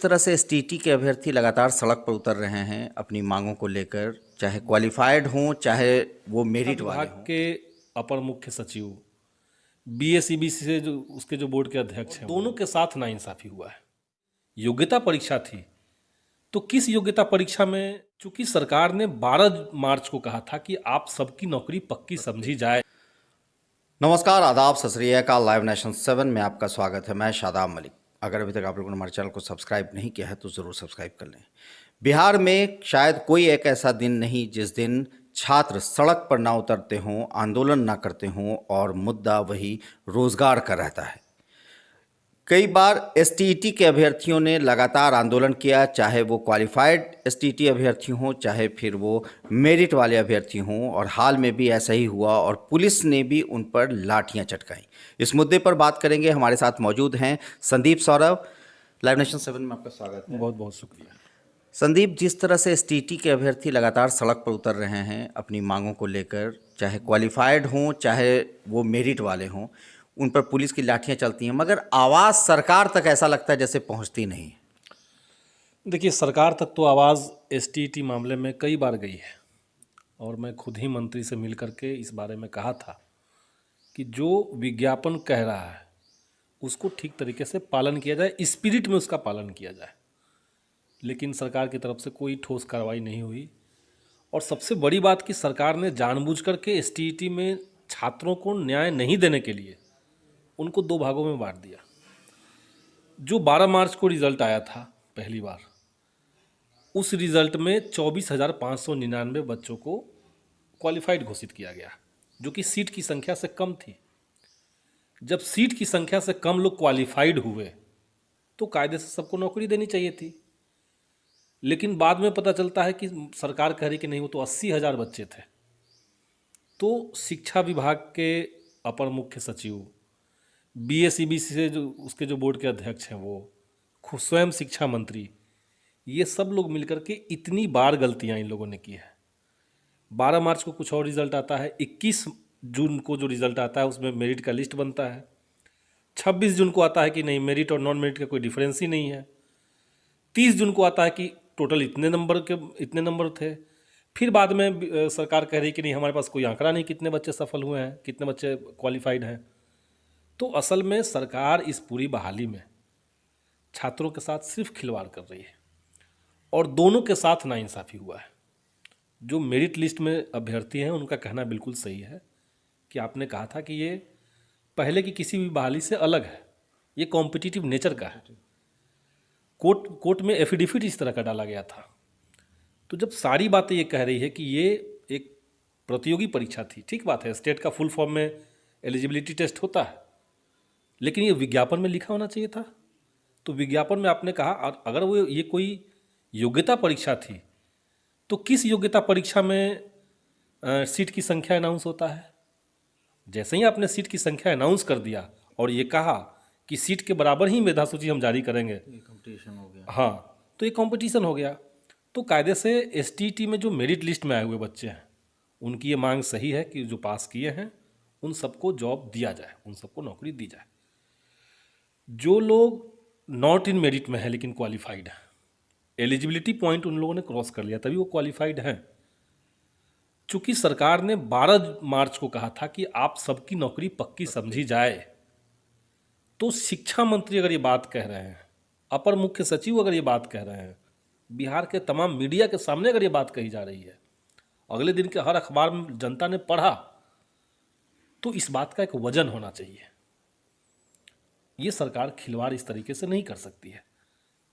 तरह से एसटीटी के अभ्यर्थी लगातार सड़क पर उतर रहे हैं अपनी मांगों को लेकर, चाहे क्वालिफाइड हों चाहे वो मेरिट वाले विभाग हों। के अपर मुख्य सचिव, बीएसईबी से जो उसके जो बोर्ड के अध्यक्ष हैं, दोनों के साथ नाइंसाफी हुआ है। योग्यता परीक्षा थी, तो किस योग्यता परीक्षा में, चूंकि सरकार ने 12 मार्च को कहा था कि आप सबकी नौकरी पक्की समझी जाए। नमस्कार, आदाब, सत श्री अकाल। लाइव नेशन 7 में आपका स्वागत है। मैं शादाब मलिक। अगर अभी तक आप लोगों ने हमारे चैनल को सब्सक्राइब नहीं किया है तो ज़रूर सब्सक्राइब कर लें। बिहार में शायद कोई एक ऐसा दिन नहीं जिस दिन छात्र सड़क पर ना उतरते हों, आंदोलन ना करते हों और मुद्दा वही रोजगार का रहता है। कई बार एसटीईटी के अभ्यर्थियों ने लगातार आंदोलन किया, चाहे वो क्वालिफाइड एसटीईटी अभ्यर्थी हों चाहे फिर वो मेरिट वाले अभ्यर्थी हों, और हाल में भी ऐसा ही हुआ और पुलिस ने भी उन पर लाठियां चटकाई। इस मुद्दे पर बात करेंगे। हमारे साथ मौजूद हैं संदीप सौरभ। लाइव नेशन 7 में आपका स्वागत है। बहुत बहुत शुक्रिया। संदीप, जिस तरह से एसटीईटी के अभ्यर्थी लगातार सड़क पर उतर रहे हैं अपनी मांगों को लेकर, चाहे क्वालिफाइड हों चाहे वो मेरिट वाले हों, उन पर पुलिस की लाठियां चलती हैं, मगर आवाज़ सरकार तक ऐसा लगता है जैसे पहुंचती नहीं। देखिए, सरकार तक तो आवाज़ एसटीईटी मामले में कई बार गई है और मैं खुद ही मंत्री से मिल करके इस बारे में कहा था कि जो विज्ञापन कह रहा है उसको ठीक तरीके से पालन किया जाए, स्पिरिट में उसका पालन किया जाए। लेकिन सरकार की तरफ से कोई ठोस कार्रवाई नहीं हुई। और सबसे बड़ी बात कि सरकार ने जानबूझ करके एसटीईटी में छात्रों को न्याय नहीं देने के लिए उनको 2 भागों में बांट दिया। जो 12 मार्च को रिज़ल्ट आया था पहली बार, उस रिज़ल्ट में 24,599 बच्चों को क्वालिफाइड घोषित किया गया, जो कि सीट की संख्या से कम थी। जब सीट की संख्या से कम लोग क्वालिफाइड हुए तो कायदे से सबको नौकरी देनी चाहिए थी। लेकिन बाद में पता चलता है कि सरकार कह रही कि नहीं, वो तो 80,000 बच्चे थे। तो शिक्षा विभाग के अपर मुख्य सचिव, बीएसईबी से जो उसके जो बोर्ड के अध्यक्ष हैं, वो खुद स्वयं शिक्षा मंत्री, ये सब लोग मिलकर के इतनी बार गलतियां इन लोगों ने की है। 12 मार्च को कुछ और रिज़ल्ट आता है, 21 जून को जो रिज़ल्ट आता है उसमें मेरिट का लिस्ट बनता है, 26 जून को आता है कि नहीं, मेरिट और नॉन मेरिट का कोई डिफरेंस ही नहीं है, 30 जून को आता है कि टोटल इतने नंबर थे। फिर बाद में सरकार कह रही कि नहीं, हमारे पास कोई आंकड़ा नहीं कितने बच्चे सफल हुए हैं, कितने बच्चे क्वालिफाइड हैं। तो असल में सरकार इस पूरी बहाली में छात्रों के साथ सिर्फ खिलवाड़ कर रही है और दोनों के साथ नाइंसाफ़ी हुआ है। जो मेरिट लिस्ट में अभ्यर्थी हैं उनका कहना बिल्कुल सही है कि आपने कहा था कि ये पहले की किसी भी बहाली से अलग है, ये कॉम्पिटिटिव नेचर का है। कोर्ट में एफिडेविट इस तरह का डाला गया था। तो जब सारी बातें ये कह रही है कि ये एक प्रतियोगी परीक्षा थी, ठीक बात है, स्टेट का फुल फॉर्म में एलिजिबिलिटी टेस्ट होता है, लेकिन ये विज्ञापन में लिखा होना चाहिए था। तो विज्ञापन में आपने कहा, अगर वो ये कोई योग्यता परीक्षा थी तो किस योग्यता परीक्षा में सीट की संख्या अनाउंस होता है? जैसे ही आपने सीट की संख्या अनाउंस कर दिया और ये कहा कि सीट के बराबर ही मेधा सूची हम जारी करेंगे, कंपटीशन हो गया। हाँ, तो ये कंपटीशन हो गया। तो कायदे से एसटीईटी में जो मेरिट लिस्ट में आए हुए बच्चे हैं उनकी ये मांग सही है कि जो पास किए हैं उन सबको जॉब दिया जाए, उन सबको नौकरी दी जाए। जो लोग नॉट इन मेरिट में है लेकिन क्वालिफाइड हैं, एलिजिबिलिटी पॉइंट उन लोगों ने क्रॉस कर लिया तभी वो क्वालिफाइड हैं। चूंकि सरकार ने 12 मार्च को कहा था कि आप सबकी नौकरी पक्की समझी जाए, तो शिक्षा मंत्री अगर ये बात कह रहे हैं, अपर मुख्य सचिव अगर ये बात कह रहे हैं, बिहार के तमाम मीडिया के सामने अगर ये बात कही जा रही है, अगले दिन के हर अखबार में जनता ने पढ़ा, तो इस बात का एक वजन होना चाहिए। ये सरकार खिलवाड़ इस तरीके से नहीं कर सकती है।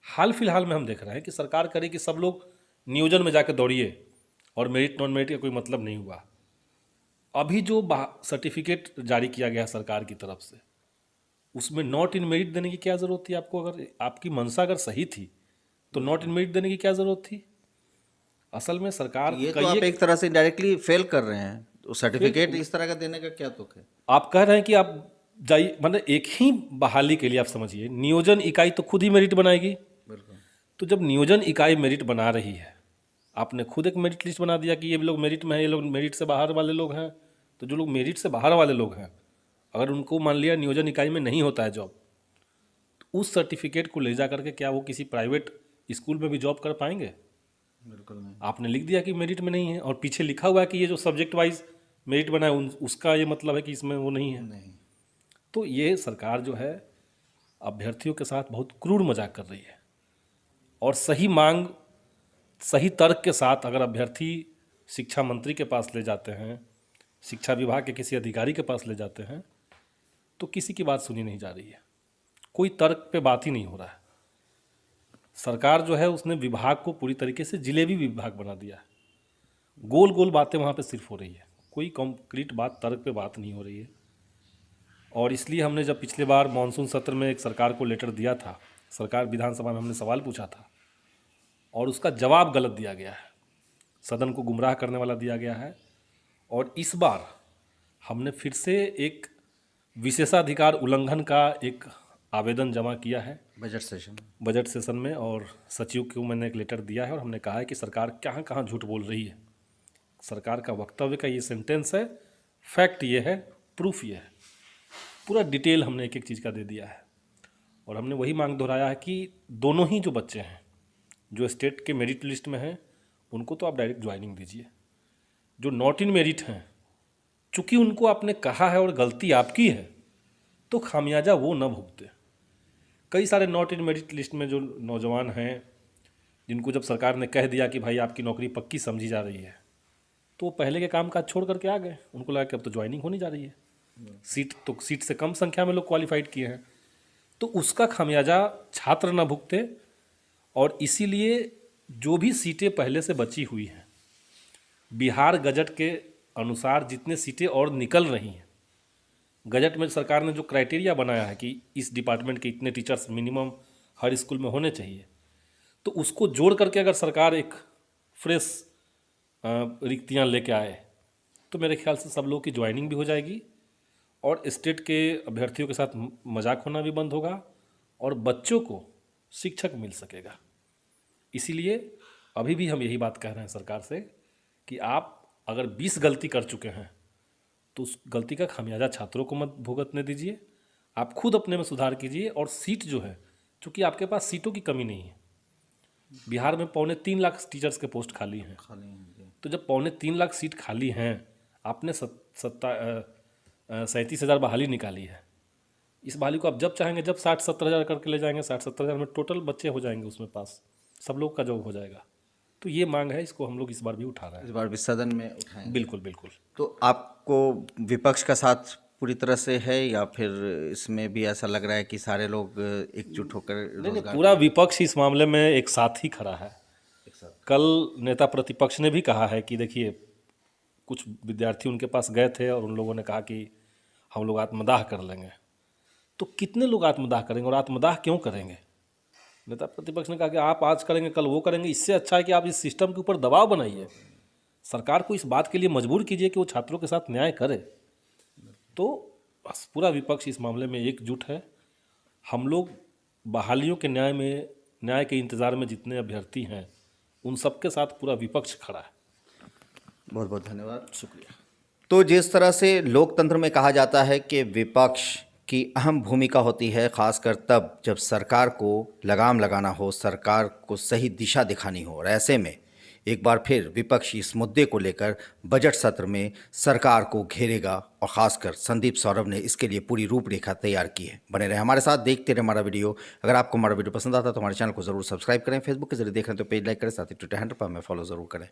हाल फिलहाल में हम देख रहे हैं कि सरकार करे कि सब लोग नियोजन में जाकर दौड़िए और मेरिट नॉन मेरिट का कोई मतलब नहीं हुआ। अभी जो सर्टिफिकेट जारी किया गया सरकार की तरफ से, उसमें नॉट इन मेरिट देने की क्या ज़रूरत थी? आपको अगर आपकी मंशा अगर सही थी तो नॉट इन मेरिट देने की क्या ज़रूरत थी? असल में सरकार ये तो आप एक तरह से डायरेक्टली फेल कर रहे हैं। तो सर्टिफिकेट इस तरह का देने का क्या तुक है? आप कह रहे हैं कि आप जाइए, मतलब एक ही बहाली के लिए आप समझिए, नियोजन इकाई तो खुद ही मेरिट बनाएगी। तो जब नियोजन इकाई मेरिट बना रही है, आपने खुद एक मेरिट लिस्ट बना दिया कि ये लोग मेरिट में हैं, ये लोग मेरिट से बाहर वाले लोग हैं। तो जो लोग मेरिट से बाहर वाले लोग हैं, अगर उनको मान लिया नियोजन इकाई में नहीं होता है जॉब, तो उस सर्टिफिकेट को ले जा करके क्या वो किसी प्राइवेट स्कूल में भी जॉब कर पाएंगे? बिल्कुल नहीं। आपने लिख दिया कि मेरिट में नहीं है और पीछे लिखा हुआ है कि ये जो सब्जेक्ट वाइज मेरिट बना है उसका ये मतलब है कि इसमें वो नहीं है। नहीं। तो ये सरकार जो है अभ्यर्थियों के साथ बहुत क्रूर मजाक कर रही है। और सही मांग सही तर्क के साथ अगर अभ्यर्थी शिक्षा मंत्री के पास ले जाते हैं, शिक्षा विभाग के किसी अधिकारी के पास ले जाते हैं, तो किसी की बात सुनी नहीं जा रही है, कोई तर्क पे बात ही नहीं हो रहा है। सरकार जो है उसने विभाग को पूरी तरीके से जिलेबी विभाग बना दिया है। गोल गोल बातें वहाँ पे सिर्फ हो रही है, कोई कॉन्क्रीट बात, तर्क पे बात नहीं हो रही है। और इसलिए हमने जब पिछले बार मानसून सत्र में एक सरकार को लेटर दिया था, सरकार विधानसभा में हमने सवाल पूछा था और उसका जवाब गलत दिया गया है, सदन को गुमराह करने वाला दिया गया है। और इस बार हमने फिर से एक विशेषाधिकार उल्लंघन का एक आवेदन जमा किया है बजट सेशन में, और सचिव को मैंने एक लेटर दिया है और हमने कहा है कि सरकार कहाँ कहाँ झूठ बोल रही है। सरकार का वक्तव्य का ये सेंटेंस है, फैक्ट ये है, प्रूफ ये है, पूरा डिटेल हमने एक एक चीज़ का दे दिया है। और हमने वही मांग दोहराया है कि दोनों ही जो बच्चे हैं जो स्टेट के मेरिट लिस्ट में हैं उनको तो आप डायरेक्ट ज्वाइनिंग दीजिए। जो नॉट इन मेरिट हैं, चूँकि उनको आपने कहा है और गलती आपकी है, तो खामियाजा वो न भुगते। कई सारे नॉट इन मेरिट लिस्ट में जो नौजवान हैं जिनको जब सरकार ने कह दिया कि भाई आपकी नौकरी पक्की समझी जा रही है, तो वो पहले के काम काज छोड़ करके आ गए। उनको लगा कि अब तो ज्वाइनिंग होने जा रही है, सीट से कम संख्या में लोग क्वालिफाइड किए हैं, तो उसका खामियाजा छात्र न भुगते। और इसीलिए जो भी सीटें पहले से बची हुई हैं, बिहार गजट के अनुसार जितने सीटें और निकल रही हैं, गजट में सरकार ने जो क्राइटेरिया बनाया है कि इस डिपार्टमेंट के इतने टीचर्स मिनिमम हर स्कूल में होने चाहिए, तो उसको जोड़ करके अगर सरकार एक फ्रेश रिक्तियाँ लेके आए तो मेरे ख्याल से सब लोगों की ज्वाइनिंग भी हो जाएगी और स्टेट के अभ्यर्थियों के साथ मजाक होना भी बंद होगा और बच्चों को शिक्षक मिल सकेगा। इसीलिए अभी भी हम यही बात कह रहे हैं सरकार से कि आप अगर 20 गलती कर चुके हैं तो उस गलती का खामियाजा छात्रों को मत भुगतने दीजिए, आप खुद अपने में सुधार कीजिए। और सीट जो है, चूँकि आपके पास सीटों की कमी नहीं है, बिहार में 3.25 लाख टीचर्स के पोस्ट खाली हैं, तो जब 3.25 लाख सीट खाली हैं, आपने 37,000 बहाली निकाली है। इस बहाली को आप जब चाहेंगे जब 60-70 हज़ार करके ले जाएंगे, 60-70 हज़ार में टोटल बच्चे हो जाएंगे, उसमें पास सब लोग का जॉब हो जाएगा। तो ये मांग है, इसको हम लोग इस बार भी उठा रहे हैं, इस बार भी सदन में उठाएंगे। बिल्कुल बिल्कुल। तो आपको विपक्ष का साथ पूरी तरह से है या फिर इसमें भी ऐसा लग रहा है कि सारे लोग एकजुट होकर नहीं, पूरा विपक्ष इस मामले में एक साथ ही खड़ा है। कल नेता प्रतिपक्ष ने भी कहा है कि देखिए, कुछ विद्यार्थी उनके पास गए थे और उन लोगों ने कहा कि हम लोग आत्मदाह कर लेंगे। तो कितने लोग आत्मदाह करेंगे और आत्मदाह क्यों करेंगे? नेता प्रतिपक्ष ने कहा कि आप आज करेंगे कल वो करेंगे। इससे अच्छा है कि आप इस सिस्टम के ऊपर दबाव बनाइए, सरकार को इस बात के लिए मजबूर कीजिए कि वो छात्रों के साथ न्याय करे। तो बस पूरा विपक्ष इस मामले में एकजुट है। हम लोग बहालियों के न्याय के इंतज़ार में जितने अभ्यर्थी हैं उन सबके साथ पूरा विपक्ष खड़ा है। बहुत बहुत धन्यवाद, शुक्रिया। तो जिस तरह से लोकतंत्र में कहा जाता है कि विपक्ष की अहम भूमिका होती है, खासकर तब जब सरकार को लगाम लगाना हो, सरकार को सही दिशा दिखानी हो, और ऐसे में एक बार फिर विपक्ष इस मुद्दे को लेकर बजट सत्र में सरकार को घेरेगा और ख़ासकर संदीप सौरभ ने इसके लिए पूरी रूपरेखा तैयार की है। बने रहे हमारे साथ, देखते रहे हमारा वीडियो। अगर आपको हमारा वीडियो पसंद आता है तो हमारे चैनल को ज़रूर सब्सक्राइब करें, फेसबुक के जरिए देख रहे हैं तो पेज लाइक करें, साथ ही ट्विटर हैंडल पर हमें फॉलो ज़रूर करें।